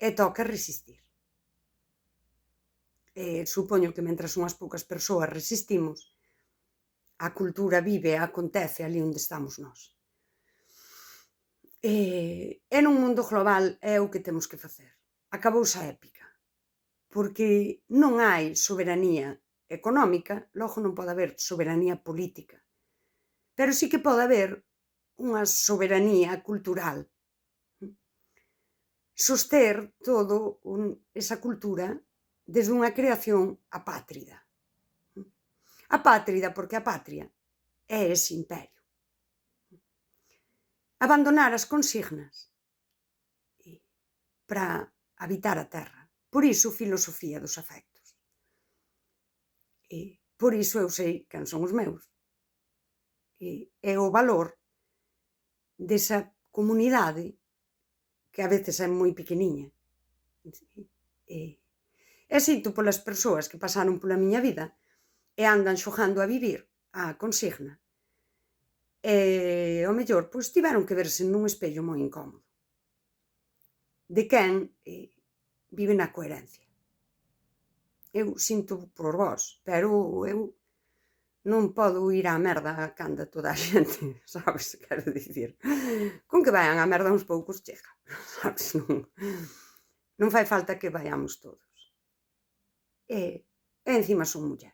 e toca resistir. Supoño que mentras unhas poucas persoas resistimos, a cultura vive e acontece ali onde estamos nós. E nun mundo global é o que temos que facer. Acabouse a épica, porque non hai soberanía económica, logo non pode haber soberanía política, pero sí que pode haber unha soberanía cultural. Soster esa cultura desde unha creación apátrida. Apátrida porque a patria é ese imperio. Abandonar as consignas para habitar a terra. Por iso, filosofía dos afectos. Por iso eu sei quen son os meus. É o valor desa comunidade que a veces é moi pequeniña. E sinto polas persoas que pasaron pola miña vida e andan xogando a vivir á consigna. E ao mellor, pois tiveron que verse nun espello moi incómodo. De quen vive na coherencia. Eu sinto por vós, pero eu non podo ir á merda canda toda a xente, sabes? Quero dicir, con que vayan á merda uns poucos chega, sabes? Non fai falta que vaiamos todos. E encima son muller.